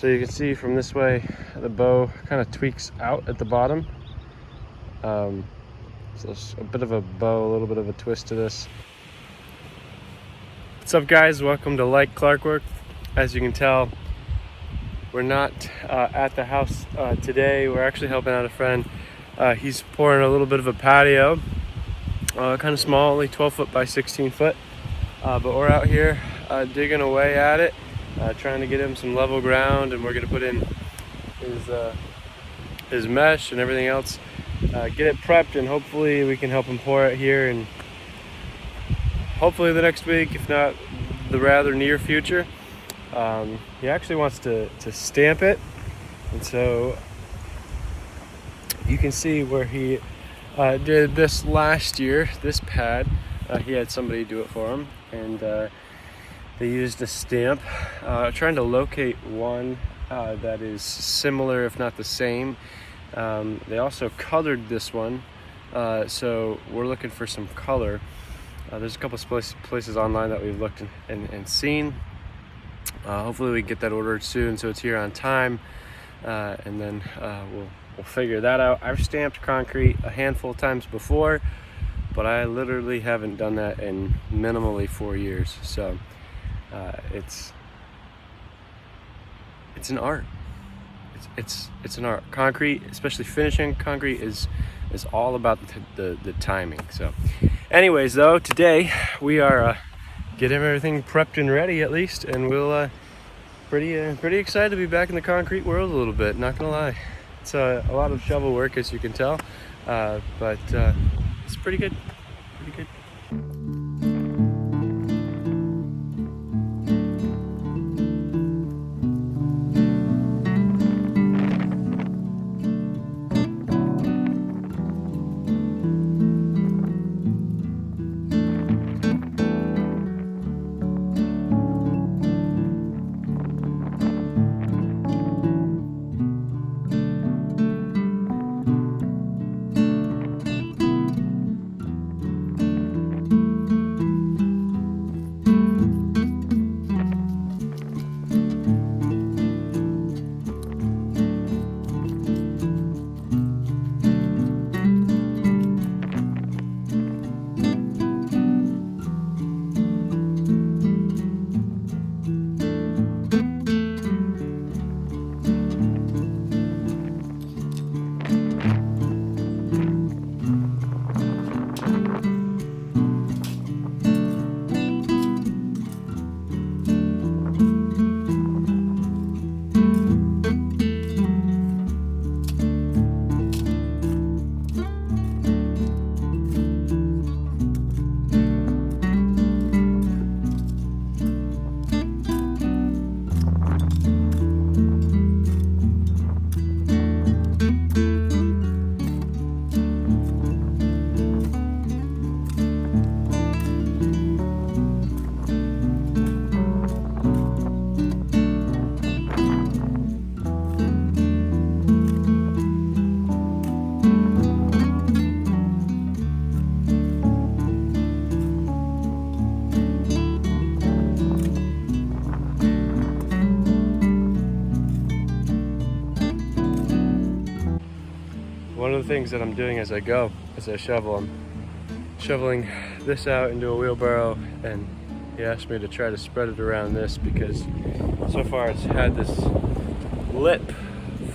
So you can see from this way, the bow kind of tweaks out at the bottom. So it's a bit of a bow, a little bit of a twist to this. What's up, guys? Welcome to Like Clarkwork. As you can tell, we're not at the house today. We're actually helping out a friend. He's pouring a little bit of a patio, kind of small, only 12 foot by 16 foot. But we're out here digging away at it, trying to get him some level ground, and we're gonna put in his mesh and everything else, get it prepped, and hopefully we can help him pour it here, and hopefully the next week, if not the rather near future. He actually wants to stamp it, and so you can see where he did this last year. This pad, he had somebody do it for him, and they used a stamp, trying to locate one that is similar if not the same. They also colored this one, so we're looking for some color. There's a couple of places online that we've looked and seen. Hopefully we can get that ordered soon so it's here on time, and then we'll figure that out. I've stamped concrete a handful of times before, but I literally haven't done that in minimally 4 years. So it's an art. It's an art. Concrete, especially finishing concrete, is all about the timing. So anyways, though, today we are getting everything prepped and ready, at least, and we'll pretty excited to be back in the concrete world a little bit, not gonna lie. It's a lot of shovel work, as you can tell, but it's pretty good. One of the things that I'm doing as I go, as I shovel, I'm shoveling this out into a wheelbarrow, and he asked me to try to spread it around this because so far it's had this lip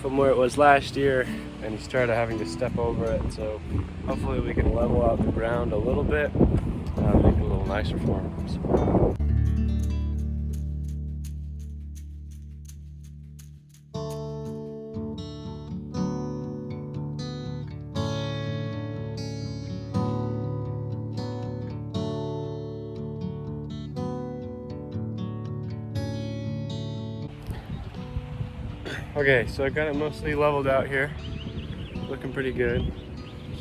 from where it was last year, and he started having to step over it. So hopefully we can level out the ground a little bit, make it a little nicer for him. So. Okay, so I got it mostly leveled out here, looking pretty good.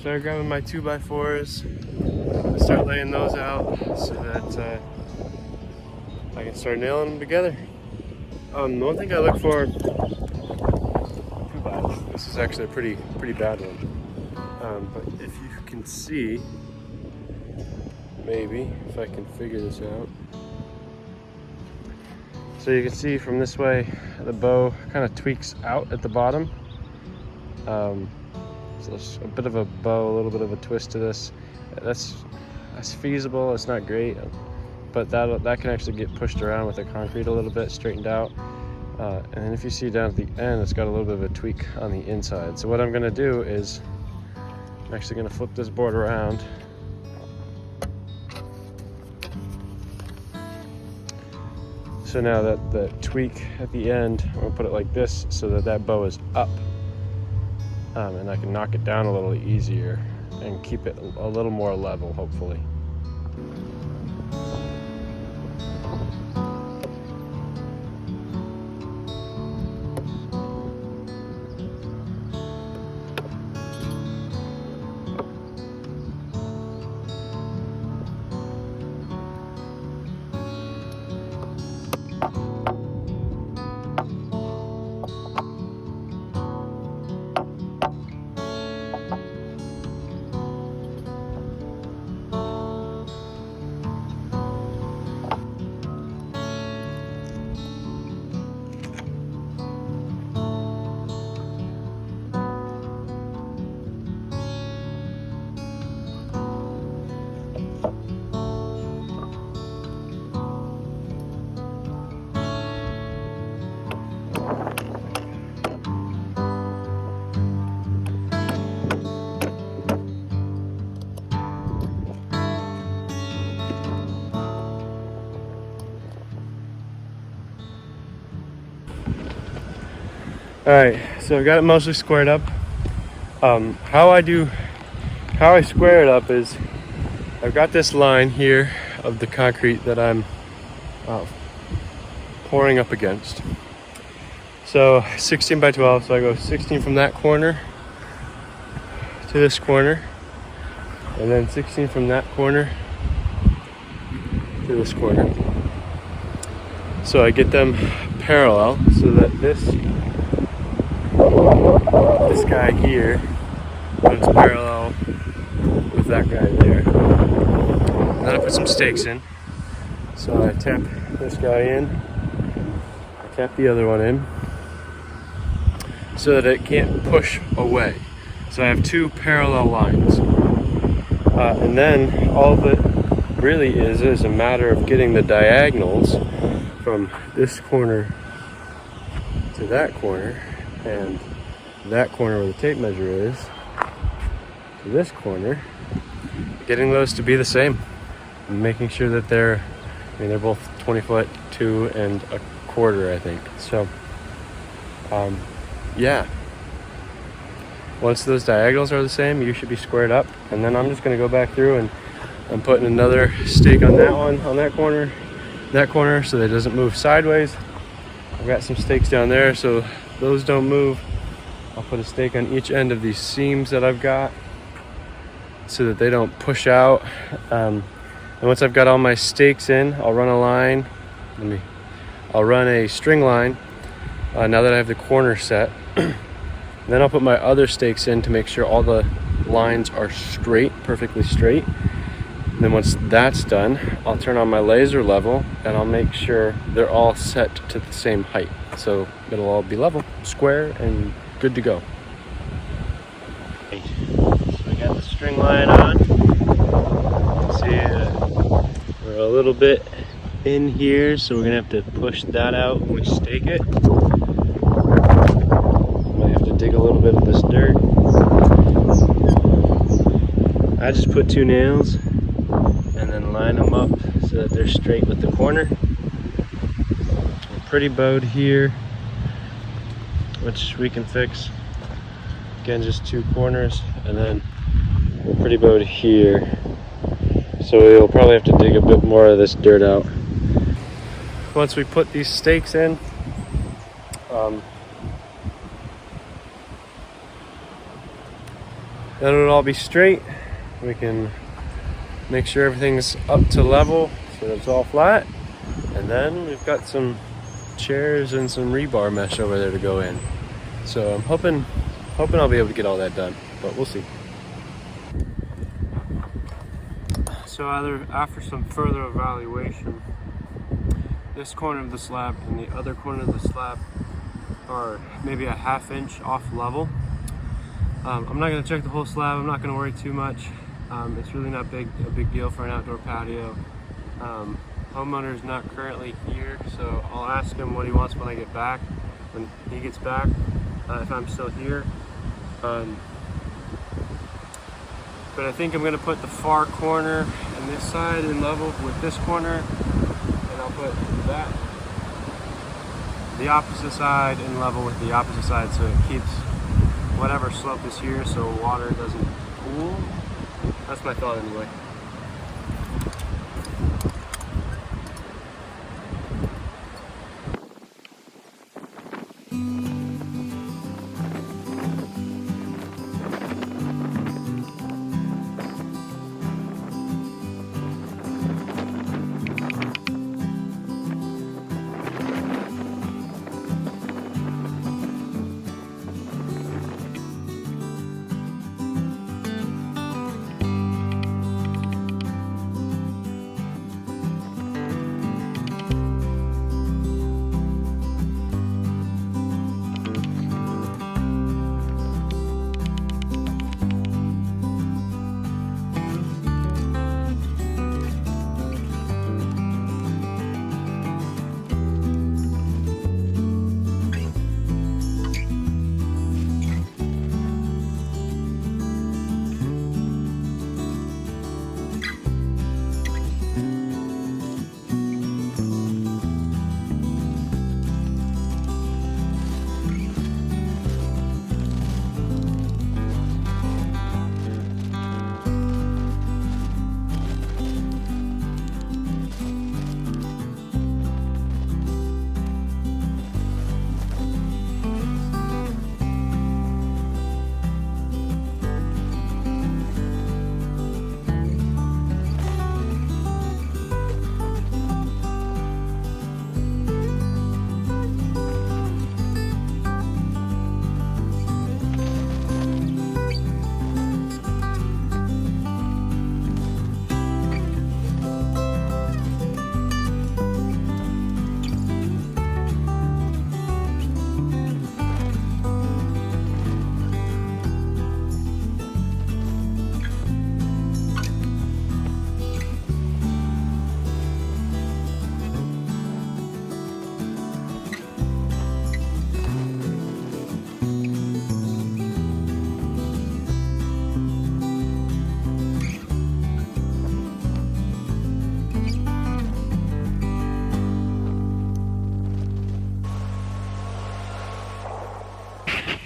Started grabbing my 2x4s, start laying those out so that I can start nailing them together. The one thing I look for, too bad, this is actually a pretty bad one. But if you can see, maybe if I can figure this out. So you can see from this way, the bow kind of tweaks out at the bottom. So there's a bit of a bow, a little bit of a twist to this. That's feasible. It's not great, but that can actually get pushed around with the concrete a little bit, straightened out. And then if you see down at the end, it's got a little bit of a tweak on the inside. So what I'm gonna do is, I'm actually gonna flip this board around. So now that the tweak at the end, I'm gonna put it like this so that that bow is up. And I can knock it down a little easier and keep it a little more level, hopefully. All right, so I've got it mostly squared up. How I square it up is, I've got this line here of the concrete that I'm pouring up against. So 16 by 12, so I go 16 from that corner to this corner, and then 16 from that corner to this corner. So I get them parallel so that this guy here runs parallel with that guy there. And then I put some stakes in. So I tap this guy in, I tap the other one in, so that it can't push away. So I have two parallel lines. And then all of it really is a matter of getting the diagonals from this corner to that corner, and that corner where the tape measure is to this corner, getting those to be the same, and making sure that they're both 20-foot 2 1/4, I think. So yeah, once those diagonals are the same, you should be squared up. And then I'm just going to go back through and I'm putting another stake on that one, on that corner, so that it doesn't move sideways. I've got some stakes down there so those don't move. I'll put a stake on each end of these seams that I've got so that they don't push out. And once I've got all my stakes in, I'll run a line. I'll run a string line now that I have the corner set. Then I'll put my other stakes in to make sure all the lines are straight, perfectly straight. And then once that's done, I'll turn on my laser level and I'll make sure they're all set to the same height. So it'll all be level, square, and good to go. So I got the string line on. See, we're a little bit in here, so we're gonna have to push that out when we stake it. Might have to dig a little bit of this dirt. I just put 2 nails and then line them up so that they're straight with the corner. We're pretty bowed here, which we can fix. Again, just 2 corners, and then we're pretty bowed here. So we'll probably have to dig a bit more of this dirt out. Once we put these stakes in, then it'll all be straight. We can make sure everything's up to level so that it's all flat. And then we've got some chairs and some rebar mesh over there to go in. So I'm hoping I'll be able to get all that done, but we'll see. So after some further evaluation, this corner of the slab and the other corner of the slab are maybe a ½ inch off level. I'm not going to check the whole slab. I'm not going to worry too much. It's really not a big deal for an outdoor patio. Homeowner is not currently here, so I'll ask him what he wants when I get back. When he gets back, if I'm still here. But I think I'm going to put the far corner and this side in level with this corner, and I'll put the opposite side in level with the opposite side, so it keeps whatever slope is here so water doesn't pool. That's my thought anyway.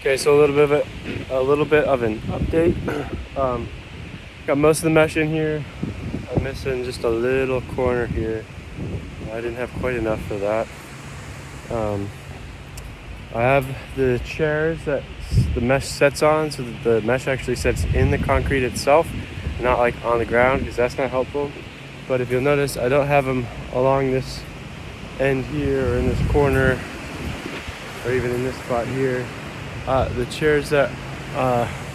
Okay, so a little bit of an update. Got most of the mesh in here. I'm missing just a little corner here. I didn't have quite enough for that. I have the chairs that the mesh sets on, so that the mesh actually sets in the concrete itself, not like on the ground, because that's not helpful. But if you'll notice, I don't have them along this end here or in this corner or even in this spot here. The chairs that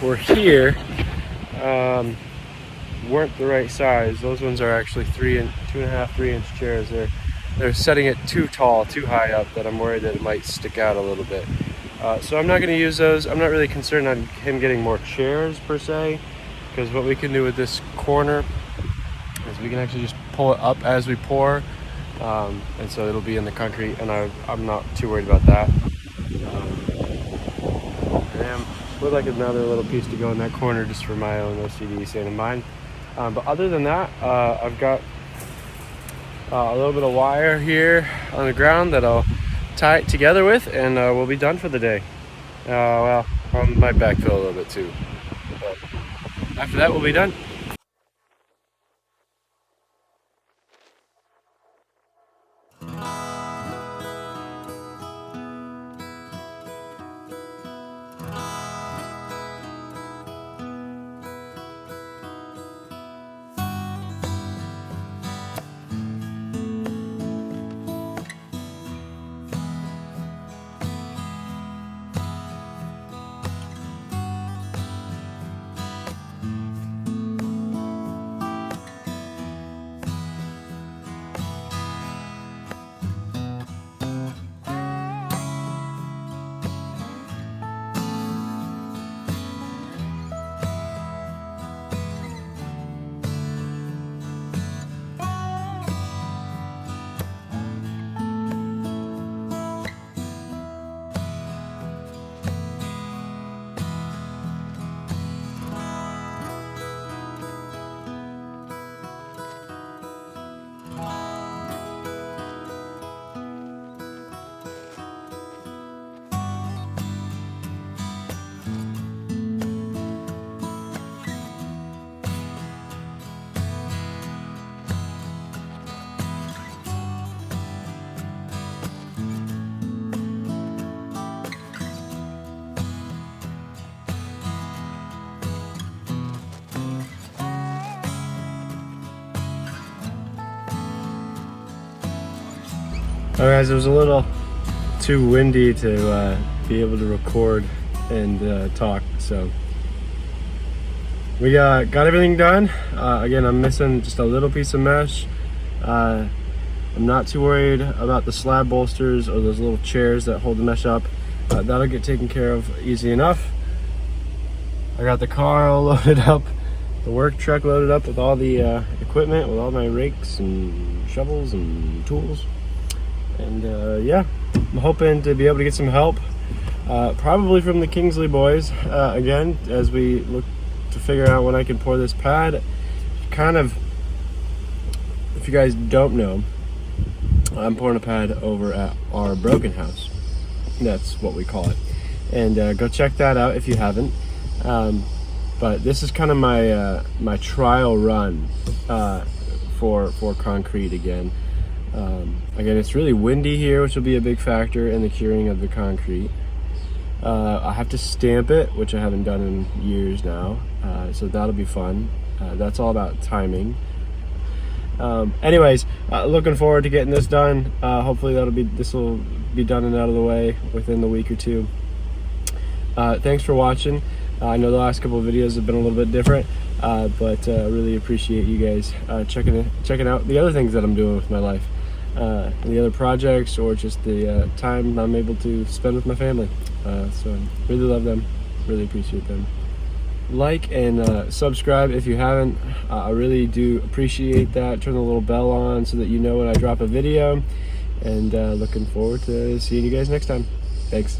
were here weren't the right size. Those ones are actually 2.5, 3-inch chairs. They're setting it too tall, too high up, that I'm worried that it might stick out a little bit. So I'm not going to use those. I'm not really concerned on him getting more chairs per se, because what we can do with this corner is we can actually just pull it up as we pour, and so it'll be in the concrete, and I'm not too worried about that. Would like another little piece to go in that corner just for my own OCD state of mind. But other than that, I've got a little bit of wire here on the ground that I'll tie it together with, and we'll be done for the day. Well, I might backfill a little bit too. But after that, we'll be done. All right, guys, it was a little too windy to be able to record and talk, so we got everything done. Again, I'm missing just a little piece of mesh. I'm not too worried about the slab bolsters or those little chairs that hold the mesh up. That'll get taken care of easy enough. I got the car all loaded up, the work truck loaded up with all the equipment, with all my rakes and shovels and tools. And yeah, I'm hoping to be able to get some help, probably from the Kingsley boys, again, as we look to figure out when I can pour this pad. Kind of, if you guys don't know, I'm pouring a pad over at our broken house. That's what we call it. And go check that out if you haven't. But this is kind of my trial run for concrete again. Again, it's really windy here, which will be a big factor in the curing of the concrete. I have to stamp it, which I haven't done in years now, so that'll be fun. That's all about timing. Anyways, looking forward to getting this done. Hopefully this will be done and out of the way within the week or two. Thanks for watching. I know the last couple of videos have been a little bit different, but really appreciate you guys checking out the other things that I'm doing with my life, and the other projects, or just the time I'm able to spend with my family. So really love them, really appreciate them. Like and subscribe if you haven't. I really do appreciate that. Turn the little bell on so that you know when I drop a video, and looking forward to seeing you guys next time. Thanks.